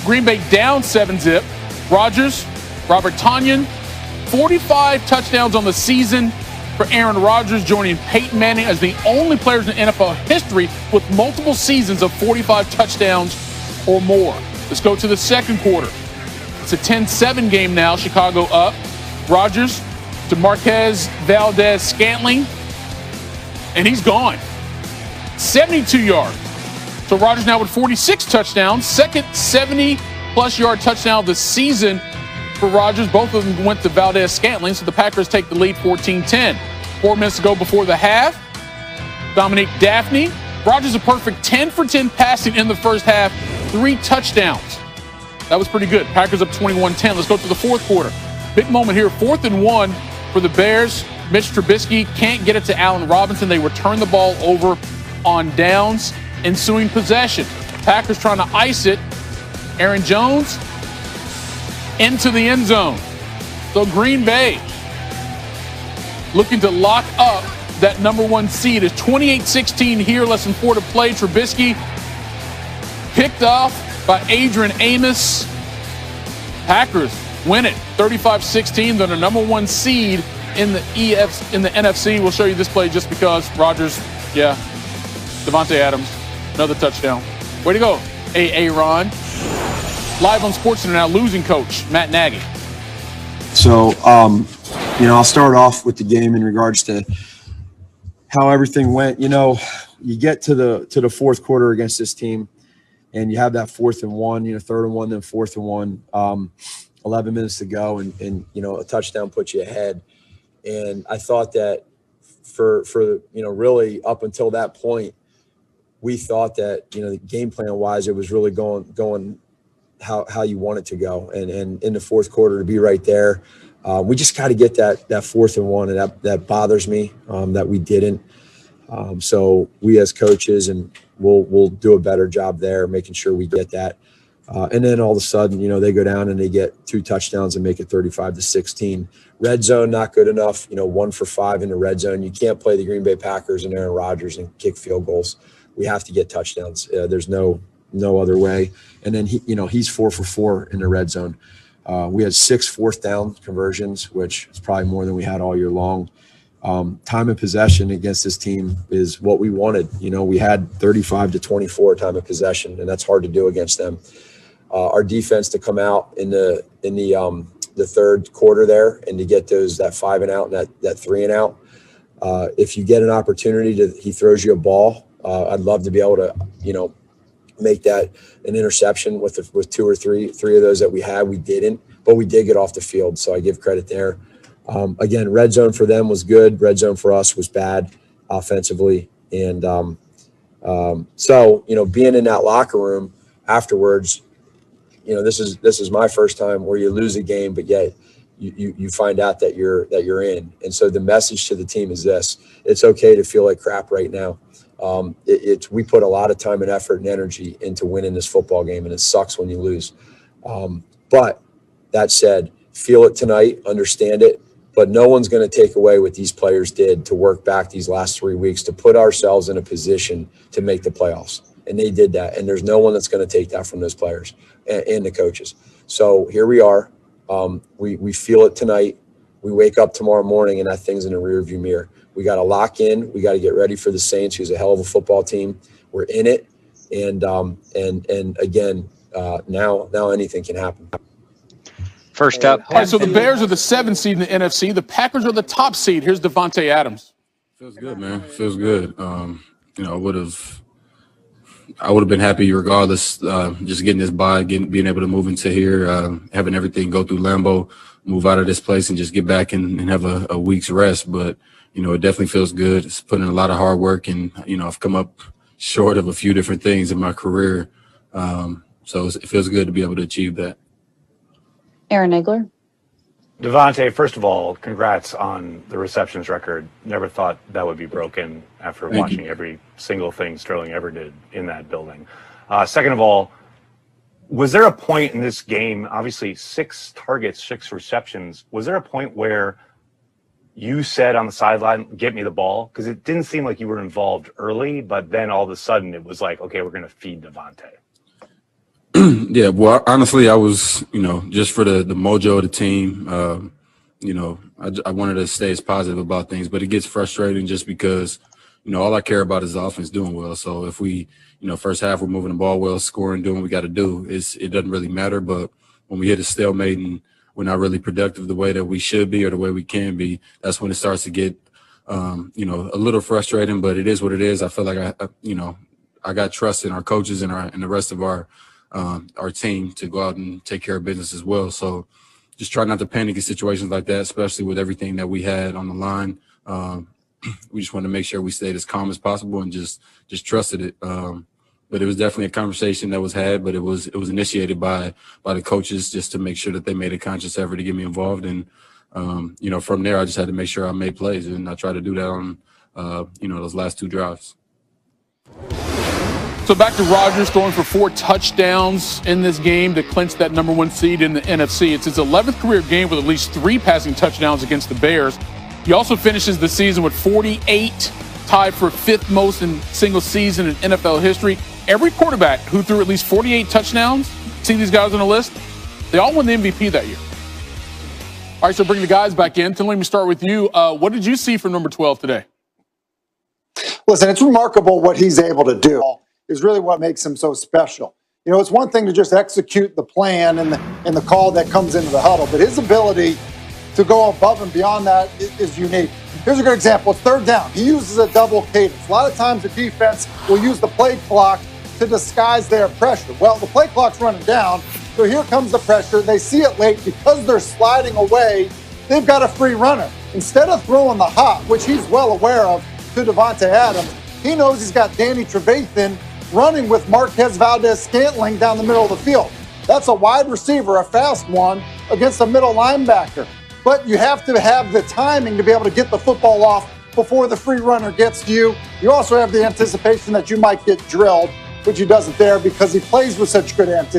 Green Bay down 7-zip. Rodgers, Robert Tonyan, 45 touchdowns on the season for Aaron Rodgers, joining Peyton Manning as the only players in NFL history with multiple seasons of 45 touchdowns or more. Let's go to the second quarter. It's a 10-7 game now. Chicago up. Rodgers to Marquez Valdez-Scantling, and he's gone. 72 yards. So Rodgers now with 46 touchdowns, second 70-plus yard touchdown of the season for Rodgers. Both of them went to Valdez-Scantling, so the Packers take the lead 14-10. 4 minutes to go before the half. Dominique Daphne. Rodgers a perfect 10 for 10 passing in the first half, 3 touchdowns. That was pretty good. Packers up 21-10. Let's go to the fourth quarter. Big moment here, 4th and 1 for the Bears. Mitch Trubisky can't get it to Allen Robinson. They return the ball over on downs. Ensuing possession. Packers trying to ice it. Aaron Jones into the end zone. So Green Bay looking to lock up that number 1 seed. It's 28-16 here, less than 4 to play. Trubisky picked off by Adrian Amos. Packers win it 35-16. They're the number 1 seed in the NFC. We'll show you this play just because Rodgers, Devontae Adams, another touchdown. Way to go, Aaron. Live on SportsCenter now, losing coach Matt Nagy. So, I'll start off with the game in regards to how everything went. You get to the fourth quarter against this team, and you have that 4th and 1, 3rd and 1, then 4th and 1, 11 minutes to go, and a touchdown puts you ahead. And I thought that for really up until that point, we thought that, the game plan wise, it was really going how you want it to go. And in the fourth quarter to be right there, we just got to get that 4th and 1, and that bothers me that we didn't. So we as coaches, and we'll do a better job there, making sure we get that. And then all of a sudden, they go down and they get 2 touchdowns and make it 35-16. Red zone, not good enough. 1 for 5 in the red zone. You can't play the Green Bay Packers and Aaron Rodgers and kick field goals. We have to get touchdowns. There's no other way. And then he's 4 for 4 in the red zone. We had 6 fourth down conversions, which is probably more than we had all year long. Time of possession against this team is what we wanted. We had 35-24 time of possession, and that's hard to do against them. Our defense to come out in the third quarter there and to get that 5 and out and that 3 and out. If you get an opportunity he throws you a ball. I'd love to be able to, make that an interception with 2 or 3 of those that we had. We didn't, but we did get off the field. So I give credit there. Again, red zone for them was good. Red zone for us was bad offensively. And so, being in that locker room afterwards, this is my first time where you lose a game, but yet you find out that you're in. And so the message to the team is this: it's okay to feel like crap right now. We put a lot of time and effort and energy into winning this football game, and it sucks when you lose. But that said, feel it tonight, understand it, but no one's going to take away what these players did to work back these last 3 weeks to put ourselves in a position to make the playoffs. And they did that. And there's no one that's going to take that from those players and the coaches. So here we are. We feel it tonight. We wake up tomorrow morning and that thing's in a rearview mirror. We got to lock in. We got to get ready for the Saints, who's a hell of a football team. We're in it. And again, now anything can happen. First up. All right, so the Bears are the 7th seed in the NFC. The Packers are the top seed. Here's Devontae Adams. Feels good, man. Feels good. I would have been happy regardless, just getting this bye, being able to move into here, having everything go through Lambeau, move out of this place and just get back and have a week's rest. But, it definitely feels good. It's put in a lot of hard work, and, I've come up short of a few different things in my career. So it feels good to be able to achieve that. Aaron Nagler. Devontae, first of all, congrats on the receptions record. Never thought that would be broken after watching every single thing Sterling ever did in that building. Second of all, was there a point in this game, obviously 6 targets, 6 receptions, was there a point where you said on the sideline, get me the ball? Because it didn't seem like you were involved early, but then all of a sudden it was like, okay, we're going to feed Devontae. Yeah, well, honestly, I was, just for the mojo of the team, I wanted to stay as positive about things, but it gets frustrating just because, all I care about is the offense doing well. So if we, first half we're moving the ball well, scoring, doing what we got to do, it doesn't really matter. But when we hit a stalemate and we're not really productive the way that we should be or the way we can be, that's when it starts to get, a little frustrating. But it is what it is. I feel like I got trust in our coaches and the rest of our team to go out and take care of business as well. So just try not to panic in situations like that, especially with everything that we had on the line. We just wanted to make sure we stayed as calm as possible and just trusted it. But it was definitely a conversation that was had, but it was initiated by the coaches just to make sure that they made a conscious effort to get me involved. And, from there, I just had to make sure I made plays, and I tried to do that on, those last 2 drives. So back to Rodgers throwing for 4 touchdowns in this game to clinch that number 1 seed in the NFC. It's his 11th career game with at least 3 passing touchdowns against the Bears. He also finishes the season with 48, tied for 5th most in single season in NFL history. Every quarterback who threw at least 48 touchdowns, see these guys on the list, they all won the MVP that year. All right, so bring the guys back in. Tim, let me start with you. What did you see from number 12 today? Listen, it's remarkable what he's able to do. Is really what makes him so special. It's one thing to just execute the plan and the call that comes into the huddle, but his ability to go above and beyond that is unique. Here's a good example. It's 3rd down. He uses a double cadence. A lot of times the defense will use the play clock to disguise their pressure. Well, the play clock's running down, so here comes the pressure. They see it late because they're sliding away. They've got a free runner. Instead of throwing the hot, which he's well aware of, to Devontae Adams, he knows he's got Danny Trevathan running with Marquez Valdez-Scantling down the middle of the field. That's a wide receiver, a fast one, against a middle linebacker. But you have to have the timing to be able to get the football off before the free runner gets to you. You also have the anticipation that you might get drilled, which he doesn't there because he plays with such good anticipation.